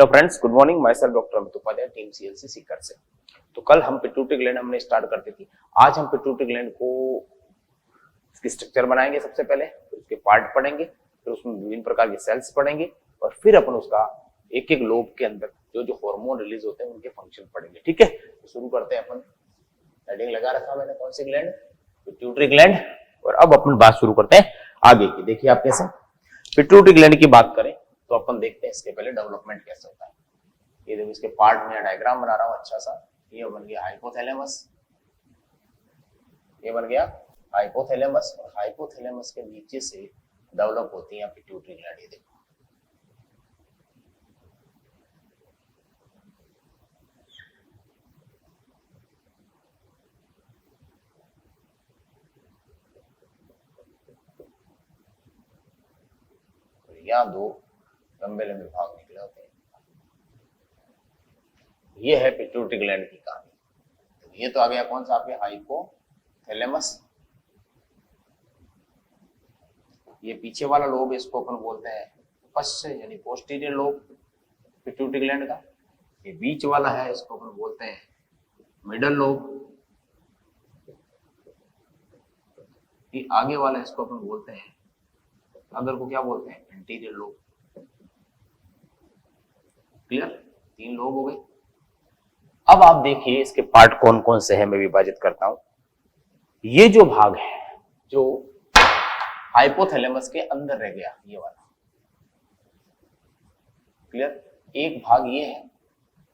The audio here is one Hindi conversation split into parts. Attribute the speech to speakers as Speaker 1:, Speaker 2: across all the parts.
Speaker 1: Hello friends, good morning. Myself doctor Amit Upadhyay, team CLC Sikar से। तो कल हम पिट्यूटरी ग्लैंड हमने स्टार्ट कर दी थी। आज हम पिट्यूटरी ग्लैंड को इसकी स्ट्रक्चर बनाएंगे, सबसे पहले फिर उसके पार्ट पढ़ेंगे, फिर उसमें विभिन्न प्रकार के सेल्स पढ़ेंगे और फिर अपन उसका एक एक लोब के अंदर जो जो हार्मोन रिलीज होते हैं उनके फंक्शन पढ़ेंगे। ठीक है, तो शुरू करते हैं। अपन हेडिंग लगा रखा मैंने, कौन सी ग्लैंड? Pituitary gland. और अब अपन बात शुरू करते हैं आगे की। देखिए आप कैसे पिट्यूटरी ग्लैंड की बात करें तो अपन देखते हैं इसके पहले डेवलपमेंट कैसे होता है। ये देखो, इसके पार्ट में डायग्राम बना रहा हूं अच्छा सा। ये बन गया हाइपोथैलेमस, ये बन गया हाइपोथैलेमस, और हाइपोथैलेमस के नीचे से डेवलप होती है पिट्यूटरी ग्लैंड। ये देखो, यहाँ दो लंबे लंबे भाग निकले होते हैं। ये है पिट्यूटरी ग्लैंड की कहानी। ये तो आ गया कौन सा आपके हाइपोथैलेमस। ये पीछे वाला लोब, इसको अपन बोलते हैं पश्च यानी पोस्टीरियर लोब पिट्यूटरी ग्लैंड का। ये बीच वाला है, इसको अपन बोलते हैं मिडल लोब। ये आगे वाला है, इसको अपन बोलते हैं अगर को क्या बोलते हैं एंटीरियर लोब। क्लियर? 3 लोब हो गए। अब आप देखिए इसके पार्ट कौन कौन से हैं, मैं विभाजित करता हूं। ये जो भाग है जो हाइपोथैलेमस के अंदर रह गया, ये वाला। क्लियर? एक भाग ये है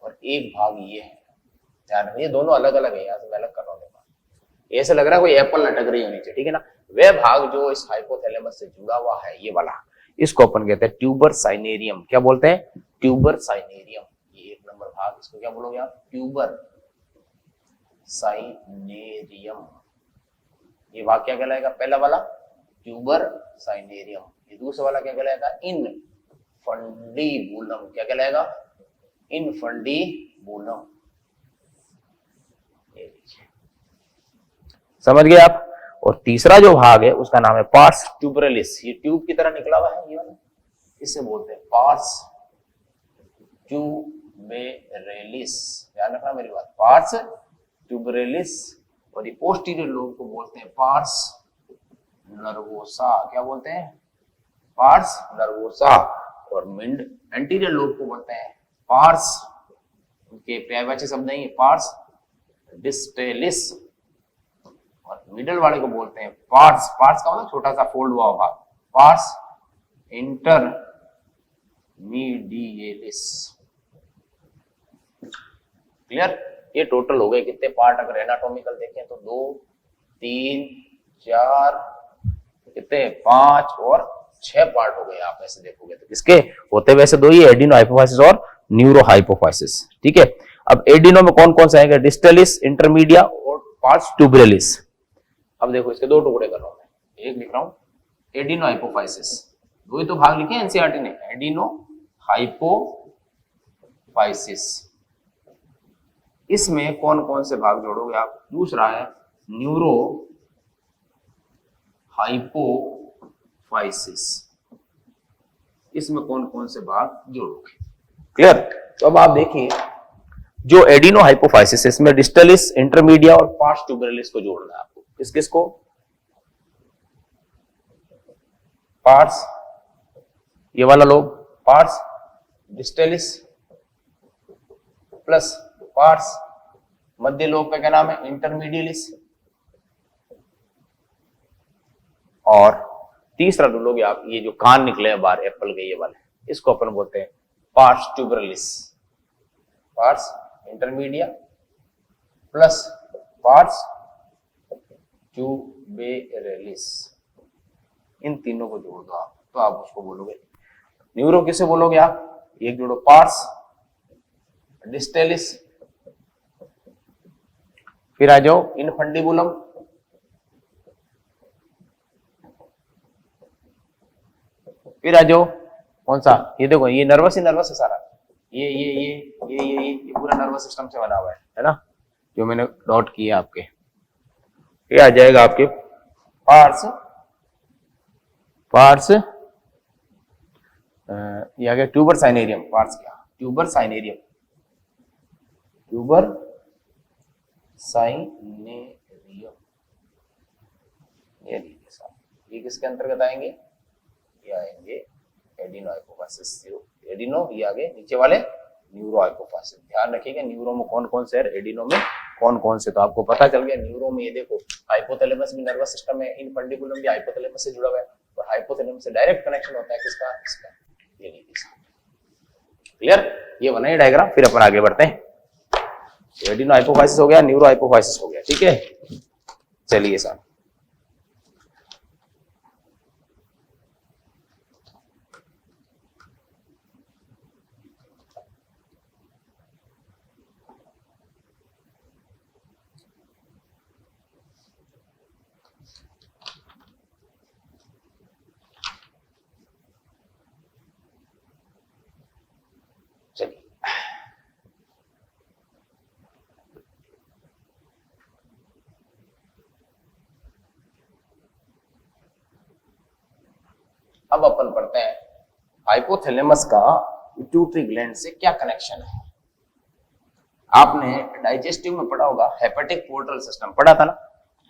Speaker 1: और एक भाग ये है। ध्यान रखिए, दोनों अलग अलग है। यहां से मैं अलग कर रहा हूं। ऐसे लग रहा है कोई एप्पल लटक रही है नीचे, ठीक है ना। वह भाग जो इस हाइपोथैलेमस से जुड़ा हुआ है, ये वाला, इसको अपन कहते हैं ट्यूबर साइनेरियम। क्या बोलते हैं? ट्यूबर साइनेरियम। ये 1 नंबर भाग, इसको क्या बोलोगे आप? ट्यूबर साइनेरियम। ये भाग क्या कहलाएगा? पहला वाला ट्यूबर साइनेरियम। ये दूसरा वाला क्या कहलाएगा? इनफंडीबुलम। क्या कहलाएगा? इनफंडीबुलम। समझ गए आप? और तीसरा जो भाग है उसका नाम है पार्स ट्यूबरलिस। ये ट्यूब की तरह निकला हुआ है, ये वाला, इसे बोलते हैं पार्स ट्यूबेरेलिस। ध्यान रखना मेरी बात, पार्स ट्यूबरेलिस। और ये पोस्टीरियर लोब को बोलते हैं पार्स नर्वोसा। क्या बोलते हैं? Pars nervosa. और मिड एंटीरियर लोब को बोलते हैं पार्स, उनके पर्यायवाची शब्द नहीं है, पार्स डिस्टेलिस। और मिडल वाले को बोलते हैं पार्स, पार्स का मतलब छोटा सा फोल्ड हुआ भाग, पार्स इंटरमीडिएलिस। क्लियर? ये टोटल हो गए कितने पार्ट? अगर एनाटॉमिकल देखें तो 2 3 4 कितने 5 और 6 पार्ट हो गए। आप ऐसे देखोगे तो किसके होते? वैसे 2 ही, एडिनो हाइपोफाइसिस और न्यूरो हाइपोफाइसिस। ठीक है, अब एडिनो में कौन कौन से आएंगे? डिस्टलिस, इंटरमीडिया और पार्स ट्यूबरेलिस। अब देखो, इसके 2 टुकड़े कर रहा हूं मैं, एक लिख रहा हूं एडिनो हाइपोफाइसिस। 2 ही तो भाग लिखे एनसीईआरटी ने, एडिनो हाइपोफाइसिस। इसमें कौन कौन से भाग जोड़ोगे आप? दूसरा है न्यूरो हाइपोफाइसिस। इसमें कौन कौन से भाग जोड़ोगे? क्लियर? तो अब आप देखिए, जो एडिनो हाइपोफाइसिस, इसमें डिस्टलिस, इंटरमीडिया और पार्स ट्यूबरेलिस को जोड़ना है आपको। किस किस को? पार्स, ये वाला lobe, pars distalis plus pars मध्य लोब का क्या नाम है? इंटरमीडियलिस। और तीसरा ढूंढोगे आप, ये जो कान निकले हैं बाहर एप्पल के, ये वाले, इसको अपन बोलते हैं pars tuberalis. Pars intermedia plus pars tuberalis. इन तीनों को जोड़ दो आप, तो आप उसको बोलोगे न्यूरो। किसे बोलोगे आप? एक जोड़ो पार्स डिस्टेलिस, फिर आ जाओ इनफंडिबुलम, फिर आ जाओ कौन सा? ये देखो, ये नर्वस ही नर्वस है सारा। ये पूरा नर्वस सिस्टम से बना हुआ है ना, जो मैंने डॉट किया आपके। ये आ जाएगा आपके पार्स, पार्स ये आ गया ट्यूबर साइनेरियम, पार्स क्या, ट्यूबर साइनेरियम, ट्यूबर साइनेरियम, ये देखिए साहब, ये किसके अंतर्गत आएंगे, ये आएंगे एडिनो हाइपोफाइसिस, एडिनो, ये आगे नीचे वाले न्यूरो हाइपोफाइसिस। ध्यान रखिएगा न्यूरो में कौन कौन से है, एडिनो में कौन कौन से, तो आपको पता चल गया। न्यूरो में ये देखो हाइपोथैलेमस भी नर्वस सिस्टम है, इनफंडिबुलम भी हाइपोथैलेमस से जुड़ा हुआ है, और हाइपोथैलेमस से डायरेक्ट कनेक्शन होता है किसका, इसका, ये देखिए। क्लियर, ये बना है डायग्राम। फिर अपन आगे बढ़ते हैं। एडिनो हाइपोफाइसिस हो गया, न्यूरो हाइपोफाइसिस हो गया, ठीक है। चलिए साहब, चलिए अब अपन पढ़ते हैं हाइपोथैलेमस का पिट्यूटरी ग्लैंड से क्या कनेक्शन है। आपने डाइजेस्टिव में पढ़ा होगा, हेपेटिक पोर्टल सिस्टम पढ़ा था ना,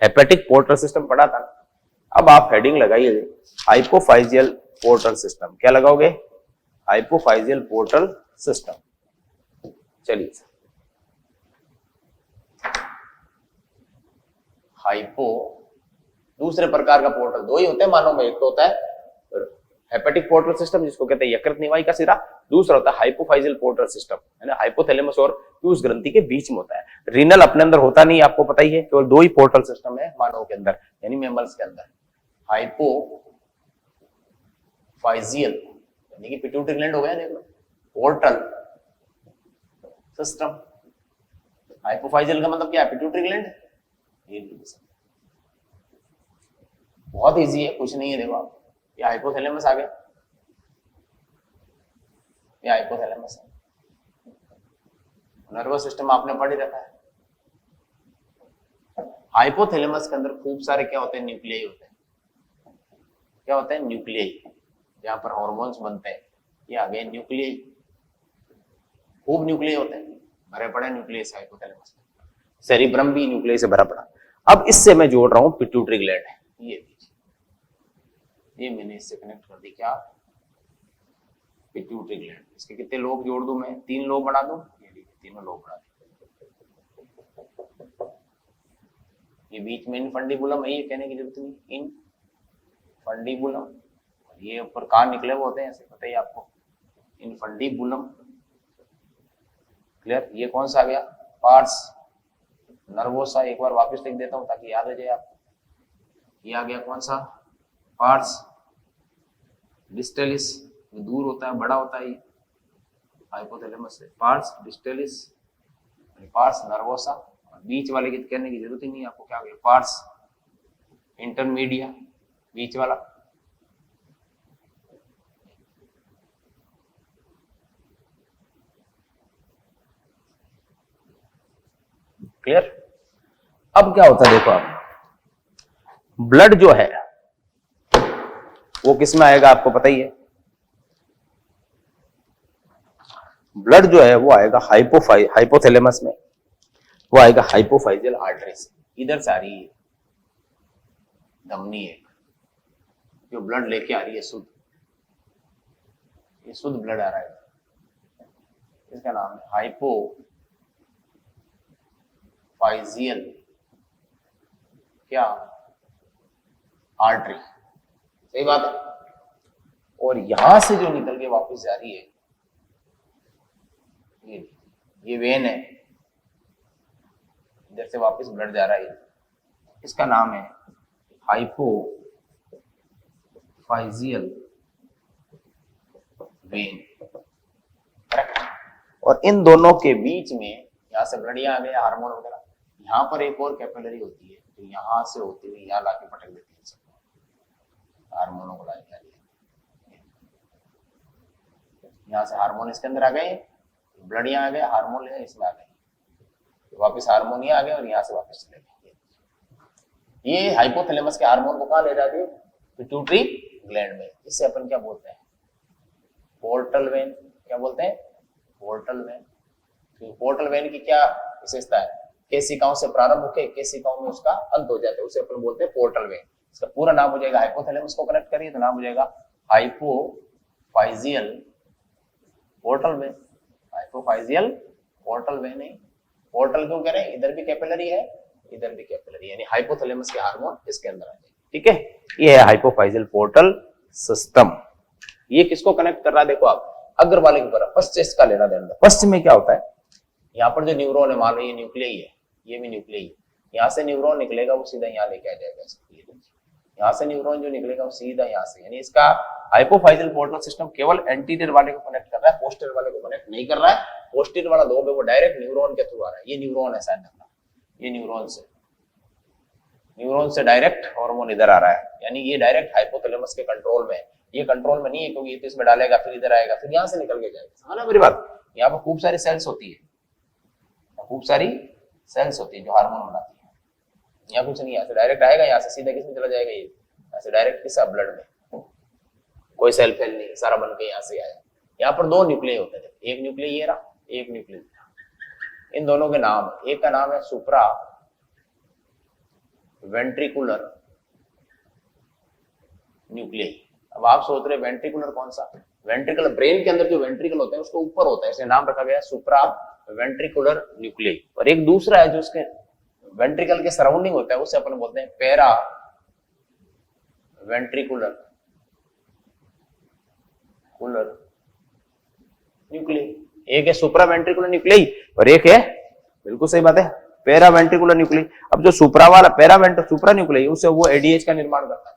Speaker 1: हेपेटिक पोर्टल सिस्टम पढ़ा था ना। अब आप हेडिंग लगाइए हाइपोफाइजियल पोर्टल सिस्टम, क्या लगाओगे, हाइपोफाइजियल पोर्टल सिस्टम। चलिए, हाइपो दूसरे प्रकार का पोर्टल, दो ही होते हैं मानव में, एक तो होता है हेपेटिक पोर्टल सिस्टम जिसको कहते हैं यकृत निवाही का सिरा, दूसरा होता है हाइपोफाइजियल पोर्टल सिस्टम, है ना, हाइपोथैलेमस और प्यूस ग्रंथि के बीच में होता है। रीनल अपने अंदर होता नहीं, आपको पता ही है, केवल दो ही पोर्टल सिस्टम है मानव के अंदर, यानी मैमल्स के अंदर, हाइपोफाइजियल यानी कि पिट्यूटरी ग्लैंड हो गया, देखो पोर्टल सिस्टम। हाइपोफाइजियल का मतलब क्या है, पिट्यूटरी ग्लैंड, ये बहुत इजी है, कुछ नहीं है। देखो आप, ये हाइपोथैलेमस आ गया, ये हाइपोथैलेमस है, नर्वस सिस्टम आपने पढ़ ही रखा है। हाइपोथैलेमस के अंदर खूब सारे क्या होते हैं, न्यूक्लियाई होते हैं। क्या होते हैं, न्यूक्लियाई, जहां पर हार्मोन्स बनते हैं, ये आ गए न्यूक्लियाई, खूब न्यूक्लियाई होते हैं, भरे पड़े न्यूक्लियस हाइपोथैलेमस में, सेरिब्रम भी न्यूक्लियाई से भरा पड़ा। अब इससे मैं जोड़ रहा हूं पिट्यूटरी ग्लैंड, ये मैंने इससे कनेक्ट कर दी, क्या, पिट्यूटरी ग्लैंड। इसके कितने लोब जोड़ दूं मैं, 3 लोब बना दूं, ये तीनों लोब बना दूं। ये बीच में इनफंडिबुलम है, ये कहने की जरूरत नहीं, इनफंडिबुलम, ये ऊपर कान निकले हुए होते हैं ऐसे, पता ही आपको, इनफंडिबुलम। क्लियर, ये कौन सा आ गया, पार्स नर्वोसा, एक बार वापस लिख देता हूं ताकि याद हो जाए आपको। ये आ गया कौन सा, पार्स डिस्टेलिस, दूर होता है, बड़ा होता है हाइपोथैलेमस से, पार्स डिस्टेलिस, पार्स नर्वोसा, बीच वाले की कहने की जरूरत ही नहीं आपको, क्या हो गया, पार्स इंटरमीडिया, बीच वाला। क्लियर, अब क्या होता है देखो आप, ब्लड जो है वो किस में आएगा, आपको पता ही है, ब्लड जो है वो आएगा हाइपोथैलेमस में, वो आएगा हाइपोफाइजियल आर्टरी से, इधर से आ रही है धमनी एक, जो ब्लड लेके आ रही है शुद्ध, ये शुद्ध ब्लड आ रहा है, इसका नाम है हाइपोफाइजियल क्या, आर्टरी, सही बात है। और यहां से जो निकल के वापस जा रही है, ये वेन है, इधर से वापस ब्लड जा रहा है, इसका नाम है हाइपोफाइजियल वेन। और इन दोनों के बीच में यहां से ब्लड आ गया, हार्मोन वगैरह, यहां पर एक और कैपिलरी होती है, तो यहां से होती हुई यहां लाके पटक देती है सबको, हार्मोनों को लाके आ गया, यहां से हार्मोन इसके अंदर आ गए, ब्लड यहाँ आ गया, हार्मोन इसमें आ गए, तो वापस हार्मोन यहाँ आ गए और यहाँ से वापस चले गए। ये हाइपोथैलेमस के हार्मोन को कहाँ ले जाती है, पिट्यूटरी ग्लैंड में। इससे अपन क्या बोलते हैं, पोर्टल वेन, क्या बोलते हैं, पोर्टल वेन। तो पोर्टल वेन की क्या विशेषता है, केशिकाओं से प्रारंभ होकर केशिकाओं में उसका अंत हो जाता है, उसे अपन बोलते हैं पोर्टल वेन। इसका पूरा नाम हो जाएगा, हाइपोथैलेमस को कनेक्ट करिए तो नाम हो जाएगा hypophyseal portal vein. Hypophyseal portal vein है। पोर्टल क्यों कह रहे हैं, इधर भी कैपिलरी है इधर भी कैपिलरी, यानी हाइपोथैलेमस के हार्मोन इसके अंदर आ जाएंगे। ठीक है, ये है हाइपोफाइजियल पोर्टल सिस्टम। ये किसको कनेक्ट कर रहा है, देखो आप अग्रवाले की तरफ पश्च इसका लेना देना। पश्च में क्या होता है, यहाँ पर जो न्यूरॉन है, मान लो ये न्यूक्लियई है, ये भी न्यूक्लियई है, यहाँ से न्यूरॉन निकलेगा वो सीधा यहाँ लेके आ जाएगा। यहाँ से न्यूरॉन जो निकलेगा वो सीधा यहाँ से, यानी इसका हाइपोफाइजियल पोर्टल सिस्टम केवल एंटीरियर वाले को कनेक्ट कर रहा है, पोस्टीरियर वाले को कनेक्ट नहीं कर रहा है। पोस्टीरियर वाला लोब है वो डायरेक्ट न्यूरॉन के थ्रू आ रहा है। ये न्यूरॉन है शायद रखना, ये न्यूरॉन से डायरेक्ट हार्मोन इधर आ रहा है, यानी ये डायरेक्ट हाइपोथैलेमस के कंट्रोल में है। ये कंट्रोल में नहीं है क्योंकि ये तो इसमें डालेगा फिर इधर आएगा फिर यहाँ से निकल के जाएगा। समझ मेरी बात, यहाँ पर खूब सारी सेल्स होती है, खूब सारी सेल्स होती है जो हार्मोन बनाती है। यहाँ कुछ नहीं, यहाँ से डायरेक्ट आएगा, यहाँ से सीधा किसमें चला जाएगा, ये यहाँ से डायरेक्ट किसा ब्लड में, कोई सेल फेल नहीं, सारा बन के यहाँ से आया। यहाँ पर दो न्यूक्लियई होते हैं, एक न्यूक्लियई ये रहा, एक न्यूक्लियई, इन दोनों के नाम, एक का नाम है सुप्रा वेंट्रिकुलर न्यूक्लियई। अब आप सोच रहे वेंट्रिकुलर कौन सा, वेंट्रिकल ब्रेन के अंदर जो वेंट्रिकल होता है उसके ऊपर होता है, इसलिए नाम रखा गया सुप्रा वेंट्रिकुलर न्यूक्लियई। और एक दूसरा है जो उसके वेंट्रिकल के सराउंडिंग होता है उसे अपन बोलते हैं पैरा वेंट्रिकुलर न्यूक्लियई। एक है सुप्रा वेंट्रिकुलर न्यूक्लियई और एक है, बिल्कुल सही बात है, पैरा वेंट्रिकुलर न्यूक्लियई। अब जो सुप्रा वाला सुप्रा न्यूक्लियई उससे वो एडीएच का निर्माण करता है।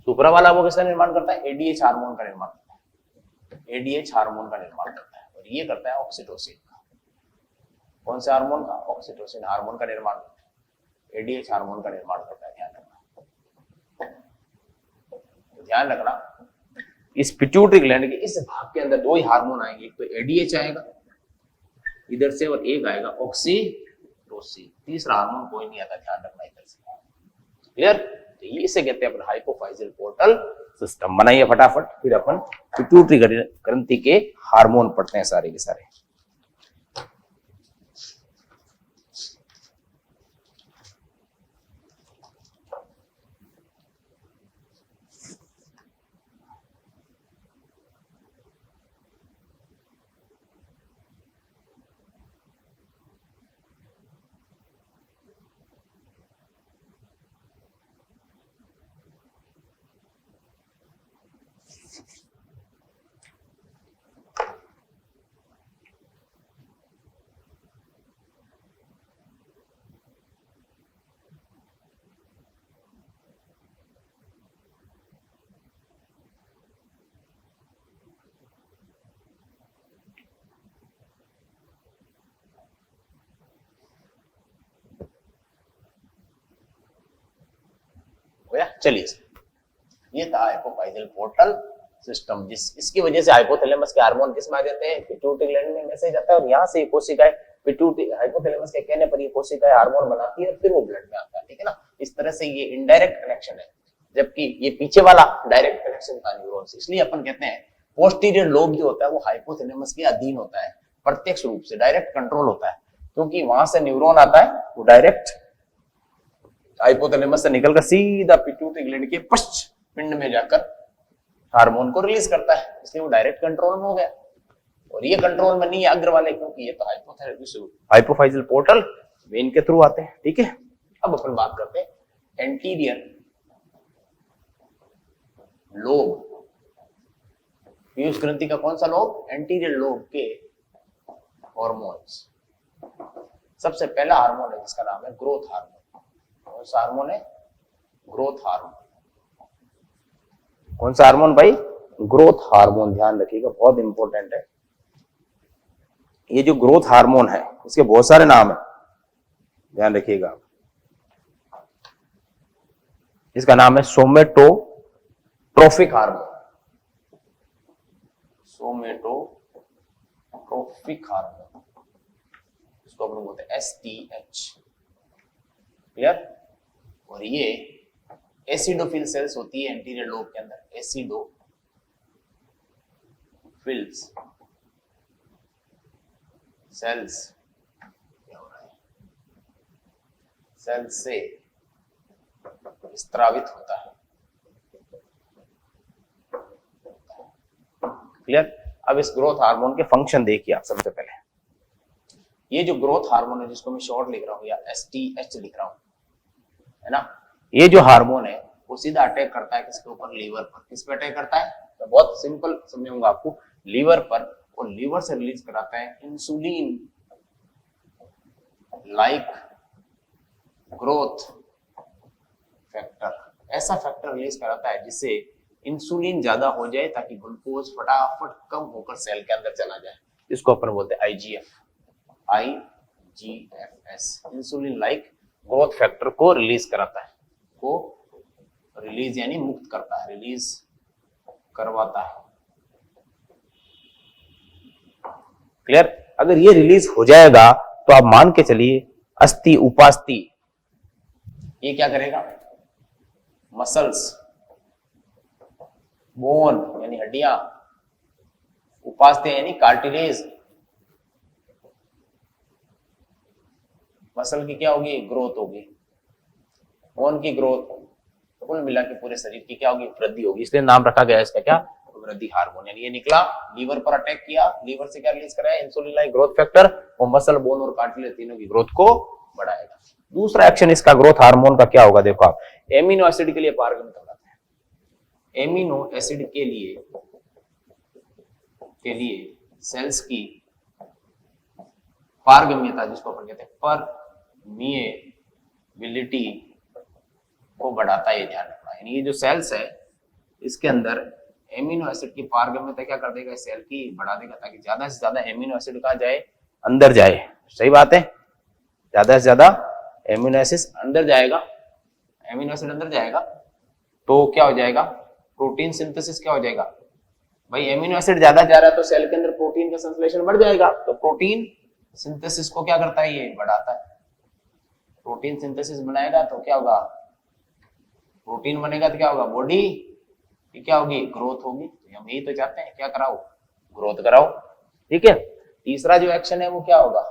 Speaker 1: सुप्रा वाला वो किसका निर्माण करता है, एडीएच हार्मोन का निर्माण करता है, एडीएच हार्मोन का निर्माण करता है। और ये करता है ऑक्सीटोसिन का, कौन से हार्मोन का, ऑक्सीटोसिन हार्मोन का निर्माण, एडीएच हार्मोन का निर्माण करता है। ध्यान रखना, ध्यान रखना, इस पिट्यूटरी ग्लैंड के इस भाग के अंदर दो ही हार्मोन आएंगे, एक तो एडीएच आएगा इधर से और एक आएगा ऑक्सीटोसिन, तीसरा हार्मोन कोई नहीं आता, ध्यान रखना इधर से। क्लियर, तो ये इसे कहते हैं अपन हाइपोफाइजियल पोर्टल सिस्टम। बनाइए फटाफट, फिर अपन पिट्यूटरी ग्रंथि के हार्मोन पढ़ते हैं सारे के सारे। चलिए, ये था हाइपोफाइजियल पोर्टल सिस्टम, इसकी वजह से हाइपोथैलेमस के हार्मोन किस में आ जाते हैं, पिट्यूटरी ग्लैंड में मैसेज आता है और यहाँ से कोशिकाएं पिट्यूटरी हाइपोथैलेमस के कहने पर ये कोशिकाएं हार्मोन बनाती है फिर वो ब्लड में आता है। ठीक है ना, इस तरह से ये इनडायरेक्ट कनेक्शन है, जबकि ये पीछे वाला डायरेक्ट कनेक्शन था न्यूरॉन से। इसलिए अपन कहते हैं पोस्टीरियर लोब जो होता है वो हाइपोथैलेमस के अधीन होता है, प्रत्यक्ष रूप से डायरेक्ट कंट्रोल होता है, क्योंकि वहां से न्यूरॉन आता है वो डायरेक्ट हाइपोथैलेमस से निकलकर सीधा पिट्यूटरी ग्लैंड के पश्च पिंड में जाकर हार्मोन को रिलीज करता है, इसलिए वो डायरेक्ट कंट्रोल में हो गया। और ये कंट्रोल में नहीं है अग्र वाले, क्योंकि ये तो हाइपोफाइजियल पोर्टल वेन के थ्रू आते हैं। ठीक है, अब अपन बात करते हैं एंटीरियर लोब, पीयूष ग्रंथि का कौन सा लोब, एंटीरियर लोब के हॉर्मोन्स। सबसे पहला हार्मोन है जिसका नाम है ग्रोथ हार्मोन। कौन सा हार्मोन है, ग्रोथ हार्मोन। कौन सा हार्मोन भाई, ग्रोथ हार्मोन, ध्यान रखिएगा बहुत इंपॉर्टेंट है। ये जो ग्रोथ हार्मोन है इसके बहुत सारे नाम है, ध्यान रखिएगा। इसका नाम है सोमेटोट्रोफिक हार्मोन, सोमेटोट्रोफिक हार्मोन, इसको अपन बोलते हैं STH। क्लियर, और ये एसिडोफिल सेल्स होती है एंटीरियर लोब के अंदर, एसिडोफिल्स सेल्स क्या हो रहा है, सेल से स्त्रावित होता है। क्लियर। अब इस ग्रोथ हार्मोन के फंक्शन देखिए आप। सबसे पहले ये जो ग्रोथ हार्मोन है जिसको मैं शॉर्ट लिख रहा हूं या STH लिख रहा हूं, है ना, ये जो हार्मोन है वो सीधा अटैक करता है किसके ऊपर, लीवर पर। किस पे अटैक करता है, तो बहुत सिंपल समझाऊंगा आपको, लीवर पर। और लीवर से रिलीज कराता है इंसुलिन लाइक ग्रोथ फैक्टर। ऐसा फैक्टर रिलीज कराता है जिससे इंसुलिन ज्यादा हो जाए ताकि ग्लूकोज फटाफट कम होकर सेल के अंदर चला जाए। इसको अपन बोलते हैं IGF-S, insulin like growth factor को रिलीज कराता है, को रिलीज यानी मुक्त करता है, रिलीज करवाता है। क्लियर। अगर ये रिलीज हो जाएगा तो आप मान के चलिए अस्थि उपास्थि ये क्या करेगा, मसल्स, बोन यानी हड्डियां, उपास्थि यानी कार्टिलेज, मसल की क्या होगी, ग्रोथ होगी, बोन की ग्रोथ, कुल मिला के पूरे शरीर की क्या होगी, वृद्धि होगी। इसलिए नाम रखा गया इसका क्या, वृद्धि हार्मोन। यानी ये निकला, लीवर पर अटैक किया, लीवर से क्या रिलीज कराया, इंसुलिन लाइक ग्रोथ फैक्टर, और मसल, बोन और कार्टिलेज तीनों की ग्रोथ को बढ़ाएगा। दूसरा एक्शन इसका ग्रोथ हार्मोन का क्या होगा, देखो आप, एमिनो एसिड के लिए पारगम्यता बढ़ाता है। एमिनो एसिड के लिए सेल्स की पारगम्यता, जिसको अपन कहते हैं परमिएबिलिटी, को बढ़ाता है, ये ध्यान रखना। यानी ये जो सेल्स है इसके अंदर एमिनो एसिड की पारगम्यता क्या कर देगा, सेल की बढ़ा देगा, ताकि ज्यादा से ज्यादा एमिनो एसिड कहां जाए, अंदर जाए। सही बात है, ज्यादा से ज्यादा एमिनो एसिड अंदर जाएगा, एमिनो एसिड अंदर जाएगा तो क्या हो जाएगा, प्रोटीन सिंथेसिस क्या हो जाएगा, भाई एमिनो एसिड ज्यादा जा रहा है तो सेल के अंदर प्रोटीन का संश्लेषण बढ़ जाएगा, तो प्रोटीन सिंथेसिस को क्या करता है, ये बढ़ाता है। प्रोटीन सिंथेसिस बनाएगा तो क्या होगा, प्रोटीन बनेगा तो क्या होगा, बॉडी की क्या होगी, ग्रोथ होगी। तो हम यही तो चाहते हैं, क्या कराओ, ग्रोथ कराओ। ठीक है। तीसरा जो एक्शन है वो क्या होगा,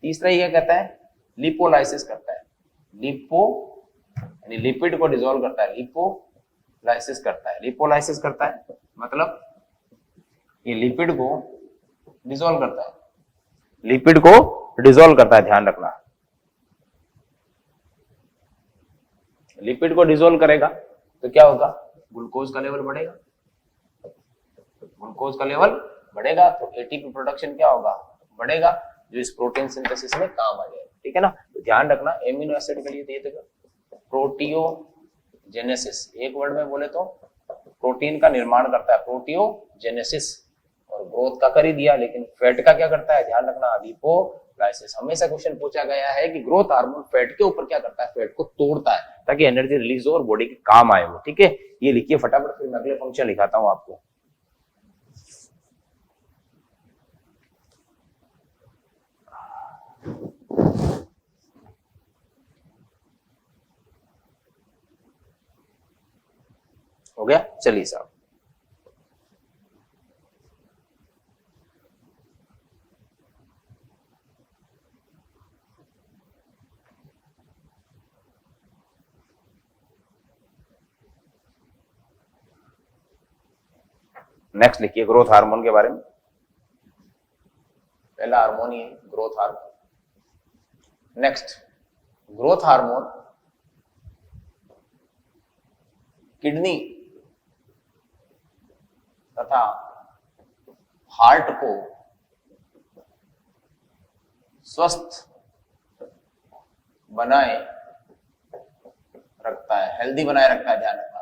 Speaker 1: तीसरा ये क्या कहता है, लिपोलाइसिस करता है। लिपो यानी लिपिड को डिसॉल्व करता है, लिपोलाइसिस करता है। लिपोलाइसिस करता है मतलब ये लिपिड को डिसॉल्व करता है, लिपिड को डिसॉल्व करता है, ध्यान रखना। लिपिड को डिसॉल्व करेगा तो क्या होगा, ग्लूकोज का लेवल बढ़ेगा, ग्लूकोज का लेवल बढ़ेगा तो एटीपी प्रोडक्शन क्या होगा, बढ़ेगा, जो इस प्रोटीन सिंथेसिस में काम आ जाएगा। ठीक है ना। तो ध्यान रखना, एमिनो एसिड के लिए तो ये देखो, प्रोटियोजेनेसिस, एक वर्ड में बोले तो प्रोटीन का निर्माण करता है, प्रोटियोजेनेसिस, और ग्रोथ का कर ही दिया, लेकिन फैट का क्या करता है, ध्यान रखना, लिपोलाइसिस। हमेशा क्वेश्चन पूछा गया है कि ग्रोथ हार्मोन फैट के ऊपर क्या करता है, फैट को तोड़ता है ताकि एनर्जी रिलीज हो और बॉडी के काम आए वो। ठीक है, ये लिखिए फटाफट, फिर मैं अगले फंक्शन लिखाता हूं आपको। हो गया, चलिए साहब। नेक्स्ट लिखिए ग्रोथ हार्मोन के बारे में। पहला हार्मोन ही है growth hormone. Next, growth hormone kidney तथा हार्ट को स्वस्थ बनाए रखता है, हेल्दी बनाए रखता है, ध्यान रखना,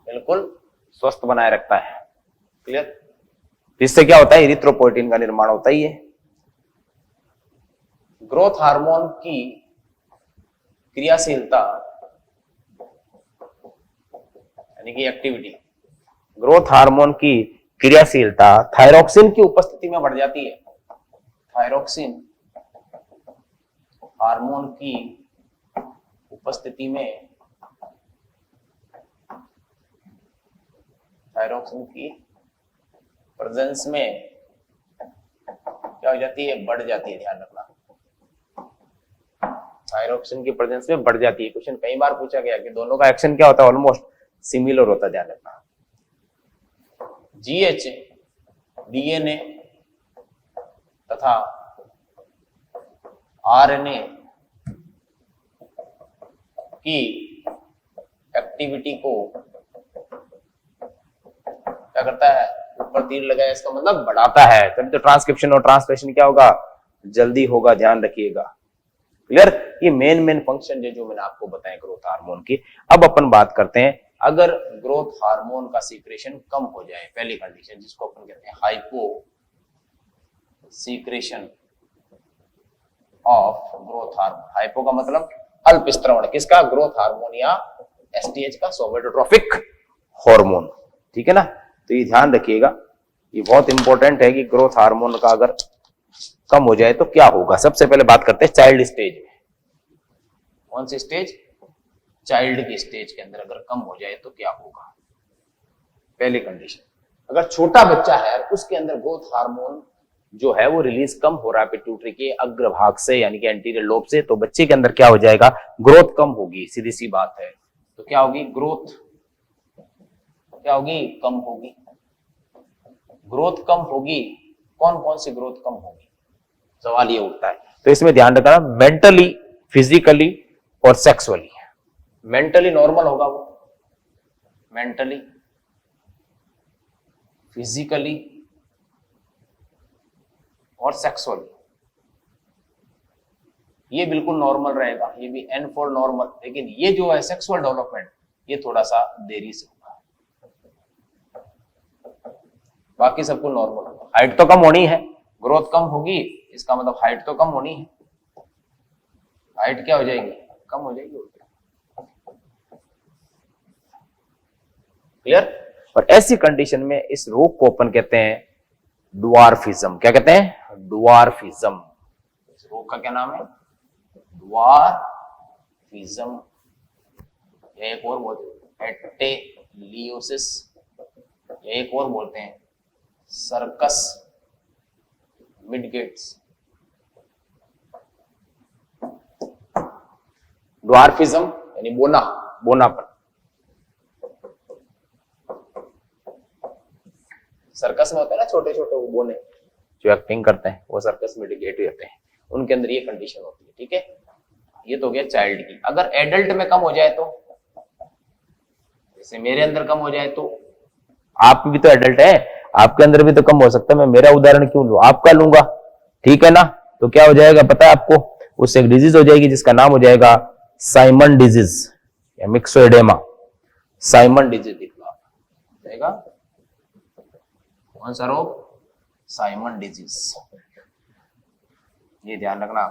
Speaker 1: बिल्कुल स्वस्थ बनाए रखता है। क्लियर। इससे क्या होता है, इरिथ्रोपोइटिन का निर्माण होता ही है। ग्रोथ हार्मोन की क्रियाशीलता यानी कि एक्टिविटी, ग्रोथ हार्मोन की क्रियाशीलता थायरोक्सिन की उपस्थिति में बढ़ जाती है। थायरोक्सिन हार्मोन की उपस्थिति में, थायरोक्सिन की प्रेजेंस में क्या हो जाती है, बढ़ जाती है, ध्यान रखना, थायरोक्सिन की प्रेजेंस में बढ़ जाती है। क्वेश्चन कई बार पूछा गया कि दोनों का एक्शन क्या होता है, ऑलमोस्ट सिमिलर होता है, ध्यान रखना। जीएच डीएनए तथा आरएनए की एक्टिविटी को क्या करता है, ऊपर तीर लगाया, इसका मतलब बढ़ाता है, तभी तो ट्रांसक्रिप्शन और ट्रांसलेशन क्या होगा, जल्दी होगा, ध्यान रखिएगा। क्लियर, ये मेन फंक्शन जो मैंने आपको बताया ग्रोथ हार्मोन की। अब अपन बात करते हैं, अगर ग्रोथ हार्मोन का सीक्रेशन कम हो जाए, पहली कंडीशन जिसको अपन कहते हैं hypo secretion of growth hormone. Hypo का मतलब अल्प स्त्रवण, किसका, ग्रोथ हार्मोन या एसटीएच का, सोमेटोट्रोपिक हार्मोन, ठीक है ना। तो ये ध्यान रखिएगा, ये बहुत इंपॉर्टेंट है कि ग्रोथ हार्मोन का अगर कम हो जाए तो क्या होगा। सबसे पहले बात करते हैं चाइल्ड स्टेज में। कौन सी स्टेज, चाइल्ड की स्टेज के अंदर अगर कम हो जाए तो क्या होगा। पहली कंडीशन, अगर छोटा बच्चा है उसके अंदर ग्रोथ हार्मोन जो है वो रिलीज कम हो रहा है पिट्यूटरी के अग्रभाग से, यानी कि एंटीरियर लोब से, तो बच्चे के अंदर क्या हो जाएगा, ग्रोथ कम होगी, सीधी सी बात है। तो क्या होगी, ग्रोथ क्या होगी, कम होगी। ग्रोथ कम होगी, कौन कौन सी ग्रोथ कम होगी, सवाल ये उठता है। तो इसमें ध्यान रखना, मेंटली, फिजिकली और सेक्सुअली। मेंटली नॉर्मल होगा वो, मेंटली, फिजिकली और सेक्सुअली ये बिल्कुल नॉर्मल रहेगा, ये भी एन फॉर नॉर्मल। लेकिन ये जो है सेक्सुअल डेवलपमेंट, ये थोड़ा सा देरी से होगा, बाकी सब कुछ नॉर्मल होगा। हाइट तो कम होनी है, ग्रोथ कम होगी, इसका मतलब हाइट तो कम होनी है, हाइट क्या हो जाएगी, कम हो जाएगी। क्लियर। और ऐसी कंडीशन में इस रोग को अपन कहते हैं ड्वार्फिज्म। क्या कहते हैं, ड्वार्फिज्म। इस रोग का क्या नाम है, ड्वार्फिज्म, या एक और बोलते हैं एटेलियोसिस, या एक और बोलते हैं सर्कस मिडगेट्स। ड्वार्फिज्म यानी बोना, बोनापन। सर्कस में होते हैं ना छोटे छोटे वो बोने जो एक्टिंग करते हैं, वो सर्कस मिडगेट होते हैं, उनके अंदर ये कंडीशन होती है, ठीक है। ये तो हो गया चाइल्ड की। अगर एडल्ट में कम हो जाए तो, जैसे मेरे अंदर कम हो जाए तो, आप भी तो एडल्ट है, आपके अंदर भी तो कम हो सकता है, मैं मेरा उदाहरण क्यों लूं, आपका लूंगा, ठीक है ना। तो क्या हो जाएगा पता है आपको, उससे एक डिजीज हो जाएगी जिसका नाम हो जाएगा साइमन डिजीज या मिक्सोएडेमा। साइमन डिजीज जाएगा, कौन सा रोग, साइमन डिजीज। ये ध्यान रखना,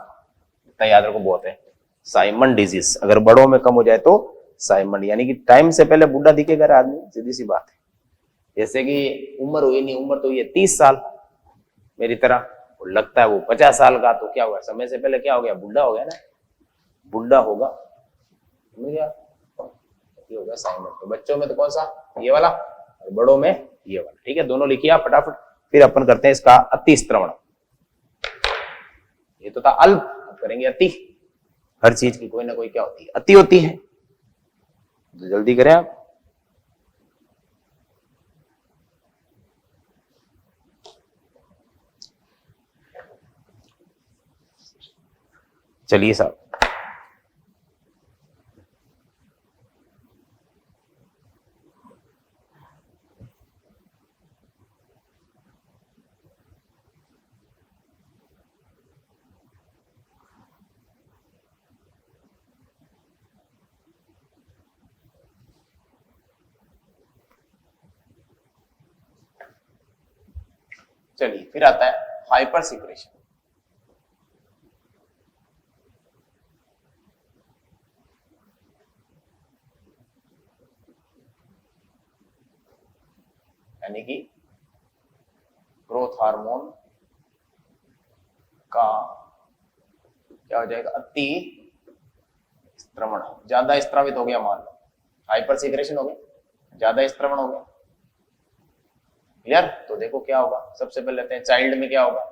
Speaker 1: इतना याद रखो बहुत है। साइमन डिजीज अगर बड़ों में कम हो जाए तो साइमन, यानी कि टाइम से पहले बूढ़ा दिखेगा आदमी, सीधी सी बात है। जैसे कि उम्र हुई नहीं, उम्र तो ये 30 साल मेरी तरह, लगता है वो 50 साल का, तो क्या हुआ, समय से पहले क्या हो गया, बुढ़ा हो गया ना, बुढ़ा होगा, समझ गया, ये होगा साइमन। तो बच्चों में तो कौन सा, ये वाला, और बड़ों में ये वाला, ठीक है। दोनों लिखिए आप फटाफट, फिर अपन करते हैं इसका अति स्त्रवण। ये तो था अल्प, अब करेंगे अति। हर चीज की कोई ना कोई क्या होती है, अति होती है, तो जल्दी करें आप। चलिए साहब, चलिए फिर आता है हाइपर सीक्रेशन। यानी कि ग्रोथ हार्मोन का क्या हो जाएगा, अति स्त्रवण, ज्यादा स्त्रावित हो गया मान लो, हाइपर सीक्रेशन हो गया, ज्यादा स्त्रवण हो गया। क्लियर। तो देखो क्या होगा, सबसे पहले लेते हैं चाइल्ड में क्या होगा,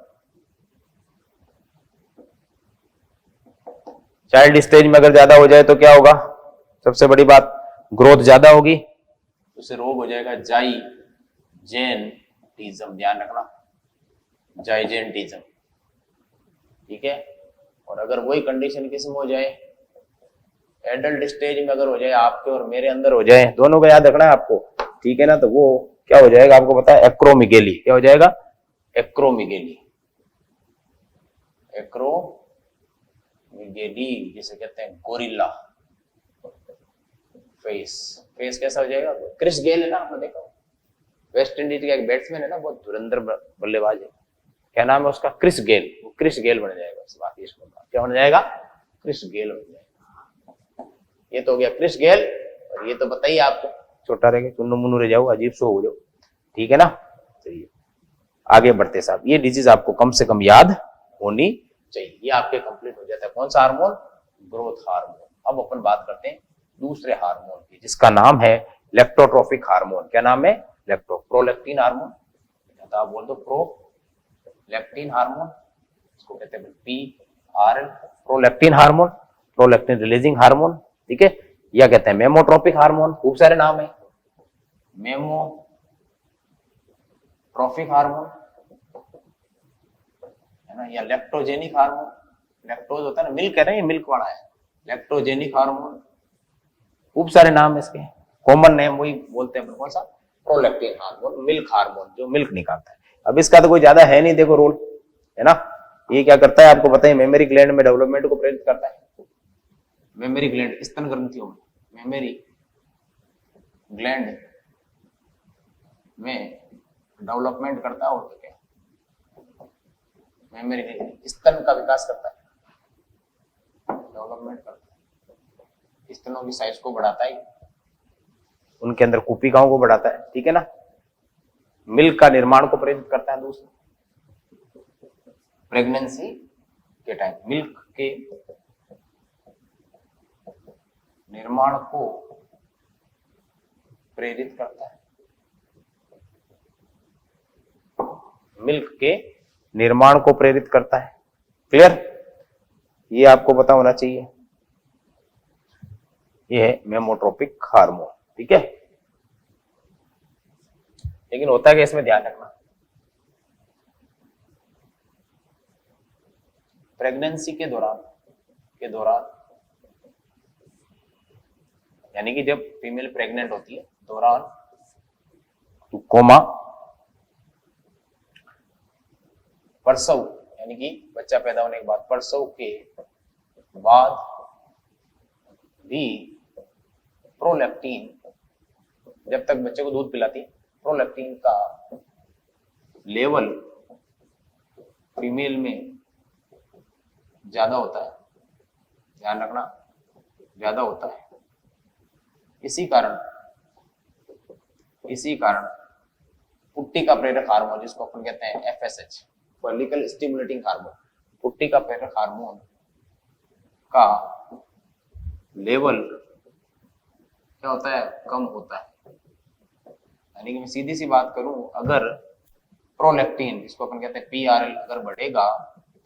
Speaker 1: चाइल्ड स्टेज में अगर ज्यादा हो जाए तो क्या होगा, सबसे बड़ी बात ग्रोथ ज्यादा होगी, उसे रोग हो जाएगा जाइजेंटिज्म, ध्यान रखना, जाइजेंटिज्म, ठीक है। और अगर वही कंडीशन किस में हो जाए, एडल्ट स्टेज में अगर हो जाए, आपके और मेरे अंदर हो जाए, दोनों को याद रखना है आपको, ठीक है ना, तो वो क्या हो जाएगा आपको पता है, एक्रोमिगेली। क्या हो जाएगा, एक्रोमिगेली, एक्रोमिगेली जिसे कहते हैं गोरिल्ला फेस। फेस कैसा हो जाएगा, क्रिस गेल है ना, आपने देखा, वेस्ट इंडीज का एक बैट्समैन है ना, बहुत धुरंधर बल्लेबाज है, क्या नाम है उसका, क्रिस गेल, वो क्रिस गेल बन जाएगा, बाकी इसको क्या बन जाएगा, क्रिस गेल बन जाएगा। ये तो हो गया क्रिस गेल, और ये तो बताइए आपको, छोटा रह गया, चुन्नू मुन्नू रह जाओ, अजीब सो हो जाओ, ठीक है ना। चलिए आगे बढ़ते साहब, ये डिजीज आपको कम से कम याद होनी चाहिए। ये आपके कंप्लीट हो जाता है कौन सा हार्मोन, ग्रोथ हार्मोन। अब अपन बात करते हैं दूसरे हार्मोन की, जिसका नाम है लेप्टोट्रोफिक हार्मोन। क्या नाम है, प्रोलैक्टिन हार्मोन, तो आप बोल दो प्रोलैक्टिन हार्मोन, इसको कहते हैं PRL, prolactin hormone, prolactin releasing hormone, ठीक है। या कहते हैं मेमोट्रोपिक हार्मोन, खूब सारे नाम है, मेमोट्रोफिक हार्मोन है ना, या लेप्टोजेनिक हार्मोन, लैक्टोज होता है ना, मिल्क कह रहे हैं, मिल्क वाला है, लैक्टोजेनिक हार्मोन, खूब सारे नाम है इसके, कॉमन नेम वही बोलते हैं कौन सा, प्रोलैक्टिन हार्मोन, मिल्क हार्मोन, जो मिल्क निकालता है। अब इसका तो कोई ज्यादा है नहीं, देखो रोल, है ना। ये क्या करता है आपको पता है, मेमोरी ग्लैंड में डेवलपमेंट को प्रेरित करता है, मेमोरी ग्लैंड स्तन ग्रंथियों में, मेमोरी ग्लैंड में डेवलपमेंट करता है, और क्या, मेमोरी स्तन का विकास करता है, डेवलपमेंट करता है, स्तनों की साइज को बढ़ाता है, उनके अंदर कुपिकाओं को बढ़ाता है, ठीक है ना। मिल्क का निर्माण को प्रेरित करता है, दूसरा प्रेगनेंसी के टाइम मिल्क के निर्माण को प्रेरित करता है, मिल्क के निर्माण को प्रेरित करता है, क्लियर, ये आपको पता होना चाहिए। ये है मेमोट्रोपिक हार्मोन, ठीक है। लेकिन होता है कि इसमें ध्यान रखना, प्रेगनेंसी के दौरान यानी कि जब फीमेल प्रेग्नेंट होती है दौरान, तो कोमा, प्रसव यानी कि बच्चा पैदा होने के बाद, प्रसव के बाद भी प्रोलैक्टिन, जब तक बच्चे को दूध पिलाती है, प्रोलैक्टिन का लेवल फीमेल में ज्यादा होता है, ध्यान रखना, ज्यादा होता है। इसी कारण पुट्टी का प्रेरक हार्मोन, जिसको अपन कहते हैं FSH, follicle stimulating hormone, putty का प्रेरक हार्मोन का लेवल क्या होता है, कम होता है। यानी कि मैं सीधी सी बात करूं, अगर प्रोलैक्टिन, जिसको अपन कहते हैं PRL, अगर बढ़ेगा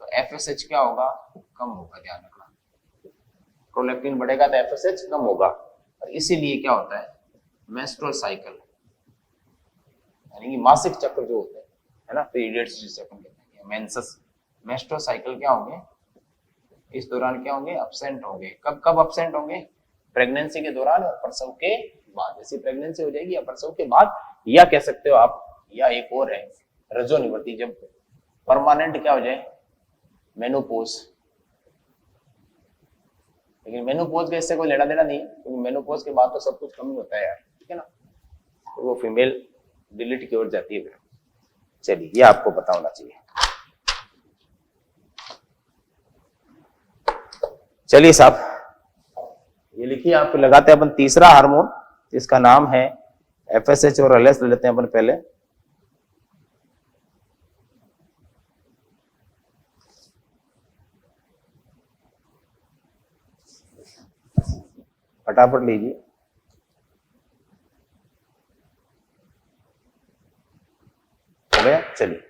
Speaker 1: तो FSH क्या होगा, कम होगा, ध्यान रखना, प्रोलैक्टिन बढ़ेगा तो FSH कम होगा। और इसीलिए क्या होता है, मेंस्ट्रुअल साइकिल यानी कि मासिक चक्र जो होते हैं, है ना, पीरियड्स जिसे अपन कहते हैं, मेंसेस, मेंस्ट्रुअल साइकिल क्या होंगे, इस दौरान क्या होंगे, एब्सेंट होंगे। कब कब एब्सेंट होंगे, प्रेगनेंसी के दौरान और प्रसव के बाद। जैसे प्रेगनेंसी हो जाएगी या प्रसव के बाद, या कह सकते हो आप, या एक और है रजोनिवृत्ति, जब परमानेंट क्या हो जाए, मेनोपॉज। लेकिन मेनोपॉज का इससे कोई लेना देना नहीं, क्योंकि मेनोपॉज के बाद तो सब कुछ कम ही होता है यार, ठीक है ना, तो वो फीमेल डिलीट की ओर जाती है फिर। चलिए ये आपको पता होना चाहिए। चलिए साहब, ये लिखिए, आप लगाते हैं अपन तीसरा हार्मोन, जिसका नाम है FSH और LS ले लेते हैं अपन पहले। फटाफट लीजिए, हो गया। चलिए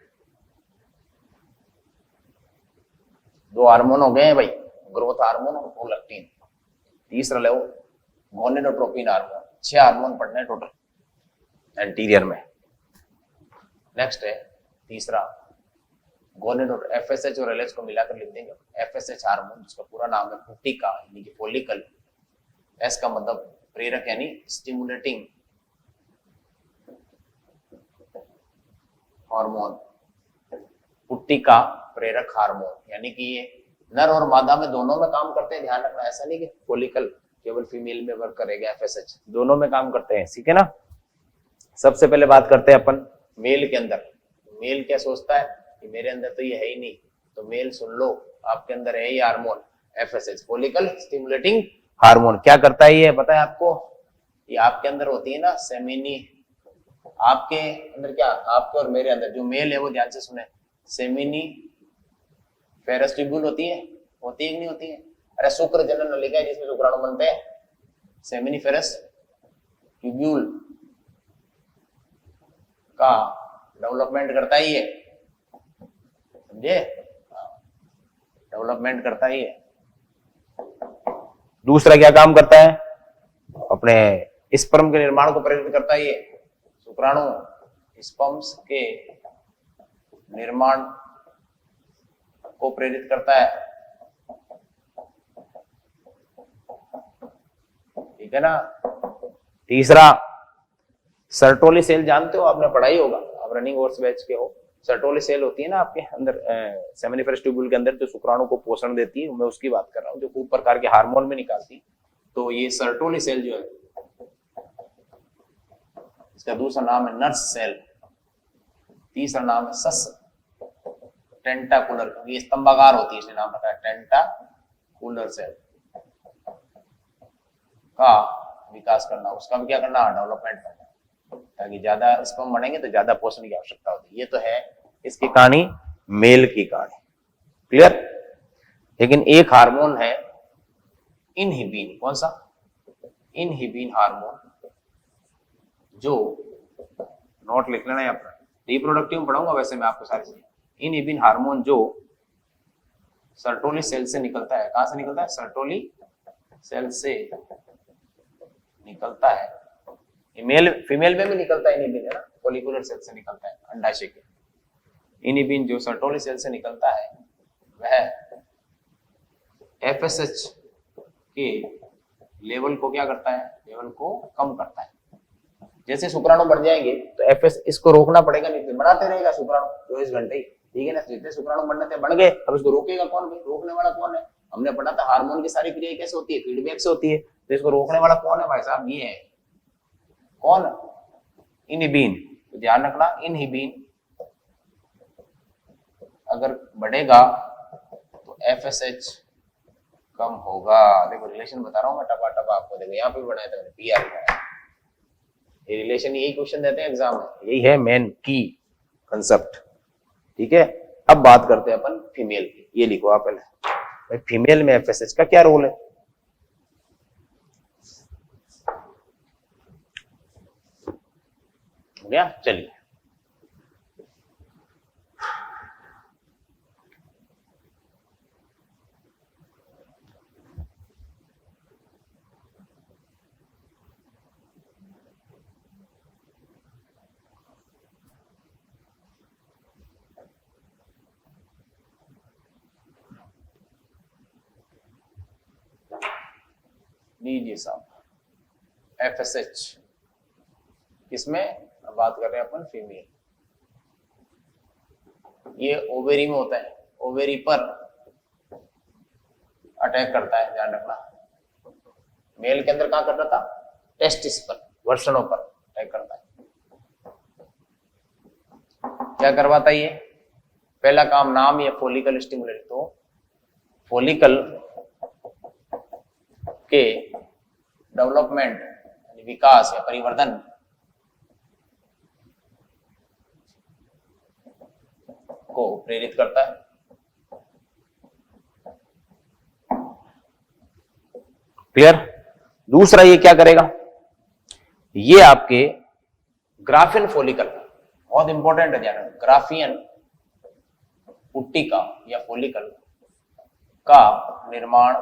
Speaker 1: 2 हार्मोन हो गए हैं भाई, ग्रोथ हार्मोन और प्रोलैक्टिन। तीसरा लो गोनेडोट्रोपिन हार्मोन। 6 हार्मोन पढ़ने हैं टोटल एंटीरियर में। नेक्स्ट है तीसरा गोनेडोट, एफएसएच और एलएच को मिलाकर लिख देंगे। एफएसएच हार्मोन जिसका पूरा नाम है पुट्टिका यानी कि फॉलिकल, एस का मतलब प्रेरक यानी स्टिमुलेटिंग हार्मोन, पुट्टिका प्रेरक हार्मोन यानी कि ये नर और मादा में दोनों में काम करते हैं। ध्यान रखना, ऐसा नहीं कि फॉलिकल केवल फीमेल में वर्क करेगा, एफएसएच दोनों में काम करते हैं, ठीक है ना। सबसे पहले बात करते हैं अपन मेल के अंदर। मेल क्या सोचता है कि मेरे अंदर तो ये है ही नहीं, तो मेल सुन लो, आपके अंदर है ये hormone FSH, follicle stimulating hormone. क्या करता है ये पता है आपको? ये आपके अंदर होती है ना सेमिनी, आपके अंदर क्या, आपके और मेरे अंदर जो मेल है वो ध्यान से सुने, सेमिनी फेरस ट्यूब्यूल होती है कि नहीं होती है? अरे शुक्र जनन नलिका है जिसमें शुक्राणु बनते हैं, सेमिनी फेरस ट्यूब्यूल का डेवलपमेंट करता ही है, समझे? डेवलपमेंट करता ही है। दूसरा क्या काम करता है? अपने स्पर्म के निर्माण को प्रेरित करता ही है। शुक्राणु स्पर्म्स के निर्माण को प्रेरित करता है, ठीक है ना। तीसरा सर्टोली सेल, जानते हो, आपने पढ़ाई होगा, आप रनिंग कोर्स बैच के हो। सर्टोली सेल होती है ना आपके अंदर सेमिनिफेरस ट्यूब्यूल के अंदर, जो शुक्राणु को पोषण देती है, मैं उसकी बात कर रहा हूँ, जो खूब प्रकार के हार्मोन में निकालती। तो ये सर्टोली सेल जो है, इसका दूसरा नाम है नर्स सेल, तीसरा नाम है सस टेंटाकुलर, क्योंकि स्तंभाकार होती है इसलिए नाम रखा है टेंटाकुलर सेल का विकास करना, उसका भी क्या करना, डेवलपमेंट करना, ताकि ज्यादा स्पर्म बनेंगे तो ज्यादा पोषण की आवश्यकता होती है। ये तो है इसकी कहानी, मेल की कहानी, क्लियर। लेकिन एक हार्मोन है इनहिबिन, कौन सा? इनहिबिन हार्मोन, जो नोट लिख लेना है अपना, रिप्रोडक्टिव में पढ़ाऊंगा वैसे मैं आपको सारी चीजें। इनहिबिन हार्मोन जो सर्टोली सेल से निकलता है, कहां से निकलता है? सर्टोली सेल से निकलता है। मेल फीमेल में भी निकलता है इनहिबिन, है ना, फॉलिकुलर सेल से निकलता है, अंडाशय के। इनहिबिन जो सर्टोली सेल से निकलता है वह एफएसएच के लेवल को क्या करता है? लेवल को कम करता है। जैसे शुक्राणु बढ़ जाएंगे तो एफएस इसको रोकना पड़ेगा, नहीं तो बढ़ाते रहेगा शुक्राणु 24 घंटे ही, ठीक है ना। जितने शुक्राणु बढ़ने थे बढ़ गए, अब इसको रोकेगा कौन? भाई रोकने वाला कौन है? हमने पढ़ा था हार्मोन की सारी क्रिया कैसे होती है, फीडबैक से होती है, तो इसको रोकने वाला कौन है भाई साहब? ये है कौन? इनहिबिन। तो ध्यान रखना, इनहिबिन अगर बढ़ेगा तो एफएसएच कम होगा। देखो रिलेशन बता रहा हूं मैं टपा आपको, देखो यहाँ पे बनाया था मैंने, पीआर बनाया, ये रिलेशन, यही क्वेश्चन देते हैं एग्जाम में, यही है मेन की कंसेप्ट, ठीक है। अब बात करते हैं अपन फीमेल की, ये लिखो आप पहले, भाई फीमेल में एफएसएच का क्या रोल है? हो गया, चलिए। लीजिए साहब, एफएसएच किसमें? अब बात कर रहे हैं अपन फीमेल। ये ओवेरी में होता है, ओवेरी पर अटैक करता है, ध्यान रखना। मेल के अंदर कहां करता था? टेस्टिस पर, वर्षणों पर अटैक करता है। क्या करवाता है ये? पहला काम, नाम ये फॉलिकल स्टिमुलेट, तो फॉलिकल के डेवलपमेंट यानी विकास या परिवर्धन को प्रेरित करता है। क्लियर? दूसरा ये क्या करेगा? ये आपके ग्राफियन फॉलिकल, बहुत इंपॉर्टेंट है ध्यान, ग्राफियन पुट्टिका या फॉलिकल का निर्माण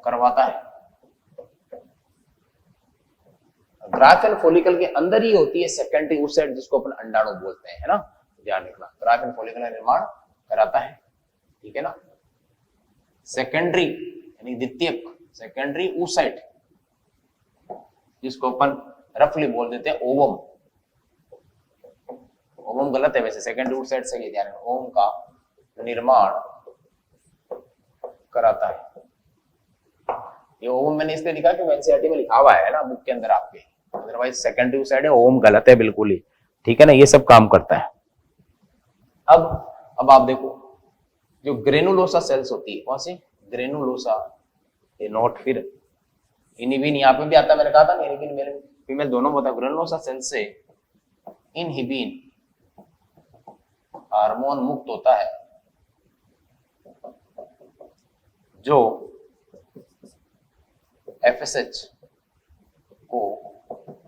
Speaker 1: करवाता है। ग्राफियन फॉलिकल के अंदर ही होती है सेकेंडरी oocyte, जिसको अपन अंडाणु बोलते हैं, है ना, ध्यान रखना। ग्राफियन फॉलिकल का निर्माण कराता है, ठीक है ना। सेकेंडरी यानी द्वितीयक, सेकेंडरी oocyte, जिसको अपन रफली बोल देते हैं ओवम। ओवम गलत है वैसे, सेकेंडरी oocyte सही है, ध्यान रखना। ओवम का निर्माण कराता है। ये ओवम मैंने इसलिए लिखा कि एनसीईआरटी में लिखा हुआ है ना बुक के अंदर आपके, अदरवाइज सेकेंडरी oocyte है, ओवम गलत है बिल्कुल ही, ठीक है ना। ये सब काम करता है। अब आप देखो, जो ग्रेनुलोसा सेल्स होती है, कौन सी ग्रेनुलोसा, ये नोट, फिर इनिबिन यहाँ पे भी आता है, मैंने कहा था ना, इनिबिन मेल फीमेल दोनों होता है। ग्रेनुलोसा सेल से इनहिबिन हार्मोन मुक्त होता है, जो एफएसएच को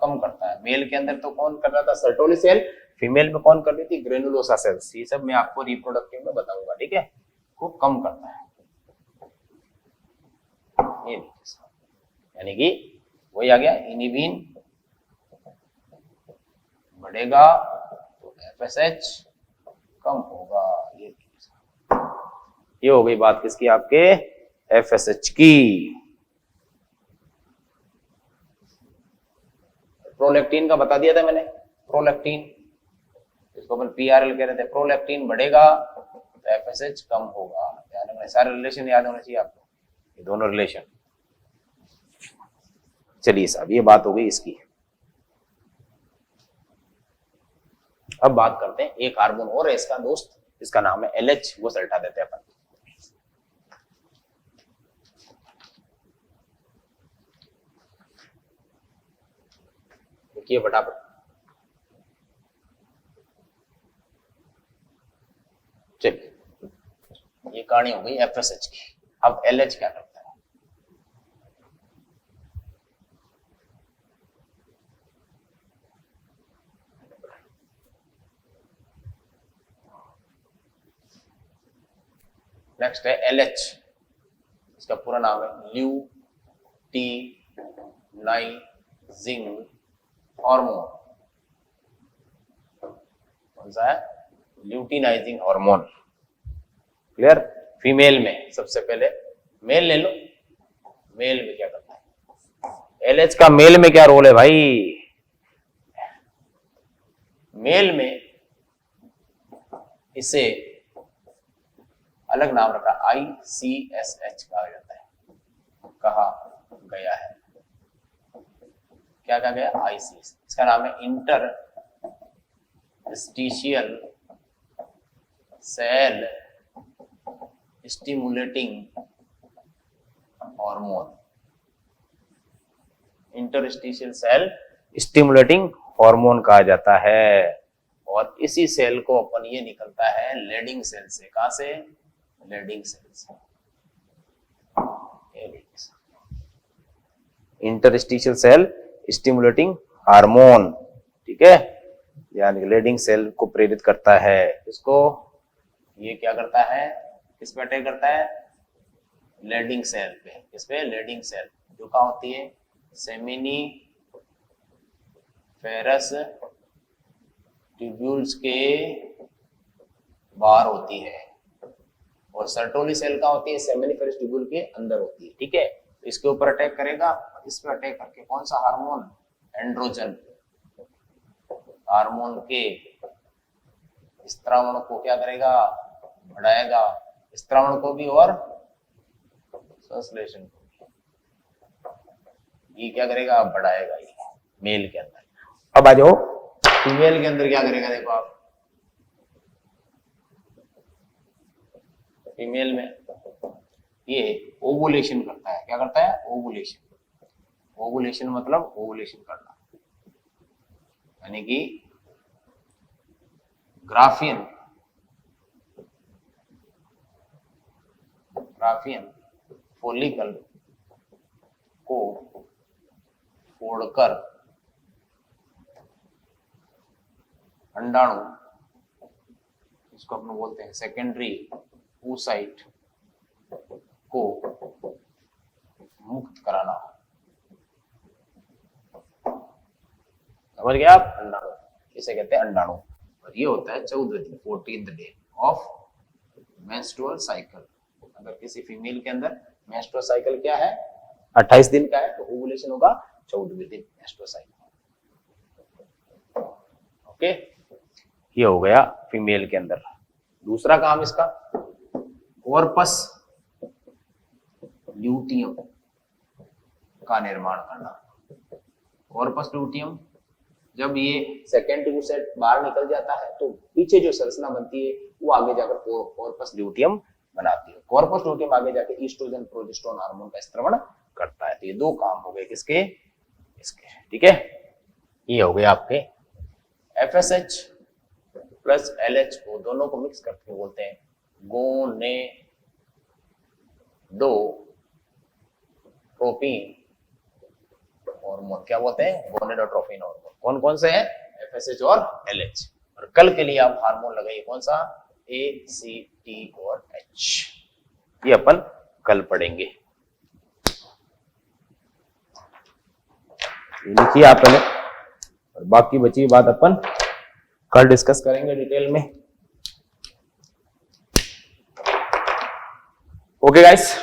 Speaker 1: कम करता है। मेल के अंदर तो कौन कर रहा था, सर्टोली सेल, फीमेल में कौन कर रही थी, ग्रेनुलोसा सेल्स। ये सब मैं आपको रिप्रोडक्टिव में बताऊंगा, ठीक है, को कम करता है। ये यानी कि वही आ गया, इनिबिन बढ़ेगा तो एफएसएच कम होगा। ये हो गई बात किसकी, आपके एफएसएच की। प्रोलैक्टिन का बता दिया था मैंने, प्रोलैक्टिन जिसको अपन पीआरएल कह रहे थे, प्रोलैक्टिन बढ़ेगा तो एफएसएच कम होगा। ध्यान रखना, सारे रिलेशन याद होना चाहिए आपको, ये दोनों रिलेशन। चलिए साहब, ये बात हो गई इसकी। अब बात करते हैं एक हार्मोन और है इसका दोस्त, इसका नाम है एलएच, वो सल्टा देते हैं अपन। देखिए फटाफट, चलिए ये कहानी हो गई एफएसएच की। अब एलएच क्या करता है, नेक्स्ट है एलएच, इसका पूरा नाम है ल्यूटिनाइजिंग हार्मोन। कौन सा है, ल्यूटिनाइजिंग हार्मोन। क्लियर। फीमेल में सबसे पहले, मेल ले लो, मेल में क्या करता है, एलएच का मेल में क्या रोल है भाई। मेल में इसे अलग नाम रखा, ICSH कहा जाता है, कहा गया है। क्या कहा गया, ICSH। इसका नाम है interstitial cell stimulating hormone. Interstitial cell stimulating hormone कहा जाता है। और इसी सेल को अपन, ये निकलता है लेडिंग सेल से। कहां से, लेडिंग सेल से। इंटरस्टिशियल सेल स्टिमुलेटिंग हार्मोन, ठीक है, यानी लेडिंग सेल को प्रेरित करता है। इसको ये क्या करता है, किस पे अटैक करता है, लेडिंग सेल पे। किस पे, लेडिंग सेल, जो कहाँ होती है, सेमिनिफेरस ट्यूब्यूल्स के बाहर होती है। और सर्टोली सेल कहाँ होती है, सेमिनिफेरस ट्यूब्यूल के अंदर होती है, ठीक है। इसके ऊपर अटैक करेगा, इस पे अटैक करके कौन सा हार्मोन, एंड्रोजन हार्मोन के स्त्रावण को क्या करेगा, बढ़ाएगा। स्त्रावण को भी और संश्लेषण को भी, ये क्या करेगा, बढ़ाएगा ये मेल के अंदर। अब आ जाओ फीमेल के अंदर क्या करेगा, देखो आप, फीमेल में ये ओवुलेशन करता है। क्या करता है, ओवुलेशन। ओवुलेशन मतलब ओवुलेशन करना, यानी कि ग्राफियन फॉलिकल को फोड़कर अंडाणु, इसको अपन बोलते हैं सेकेंडरी oocyte को मुक्त कराना। समझ गए आप? अंडाणु इसे कहते हैं अंडाणु। और ये होता है 14वें दिन, 14th day of menstrual cycle. अगर किसी फीमेल के अंदर मेंस्ट्रुअल साइकिल क्या है, 28 दिन का है, तो ओवुलेशन होगा 14वें दिन मेंस्ट्रुअल साइकिल। ओके, ये हो गया फीमेल के अंदर। दूसरा काम इसका कॉर्पस ल्यूटियम का निर्माण करना। कॉर्पस ल्यूटियम जब ये सेकेंडरी सेट बाहर निकल जाता है तो पीछे जो संरचना बनती है वो आगे जाकर कॉर्पस ल्यूटियम बनाती है। कॉर्पस ल्यूटियम आगे जाकर ईस्ट्रोजन प्रोजेस्टेरोन हार्मोन का स्त्रवण करता है। तो ये दो काम हो गए किसके, इसके। ठीक है, ये हो गए आपके FSH प्लस LH को दोनों को मिक्स करके बोलते हैं गोनेडोट्रोपिन हार्मोन। क्या बोलते हैं? Gonadotropin hormone. कौन कौन से हैं? FSH और LH। और कल के लिए आप हार्मोन लगाइए कौन सा? ACT और H। ये अपन कल पढ़ेंगे। लिखिए आप पहले, और बाकी बची बात अपन कल डिस्कस करेंगे डिटेल में। ओके गाइस,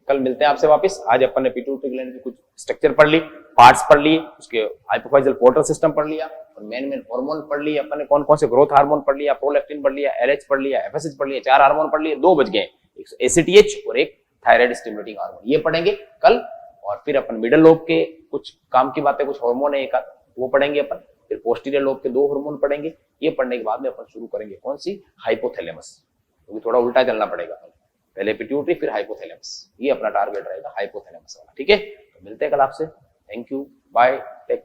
Speaker 1: कल मिलते हैं आपसे वापस। आज अपन ने पिट्यूटरी ग्लैंड की कुछ स्ट्रक्चर पढ़ ली, पार्ट्स पढ़ लिए, उसके हाइपोफाइजल पोर्टल सिस्टम पढ़ लिया, और मेन हार्मोन पढ़ लिया अपन ने। कौन कौन से ग्रोथ हार्मोन पढ़ लिया, प्रोलैक्टिन पढ़ लिया, LH पढ़ लिया, FSH पढ़ लिया। 4 हार्मोन पढ़ लिए, 2 बच गए, एक ACTH और एक थायराइड स्टिमुलेटिंग हार्मोन। ये पढ़ेंगे कल। और फिर अपन मिडल लोब के कुछ काम की बातें, कुछ हार्मोन है एक वो पढ़ेंगे अपन। फिर पोस्टीरियर लोब के 2 हार्मोन पढ़ेंगे। ये पढ़ने के बाद में अपन शुरू करेंगे कौन सी? हाइपोथैलेमस। क्योंकि थोड़ा उल्टा चलना पड़ेगा, पहले पिट्यूटरी फिर हाइपोथैलेमस। ये अपना टारगेट रहेगा, हाइपोथैलेमस वाला। ठीक है, तो मिलते हैं कल आपसे। Thank you, bye, take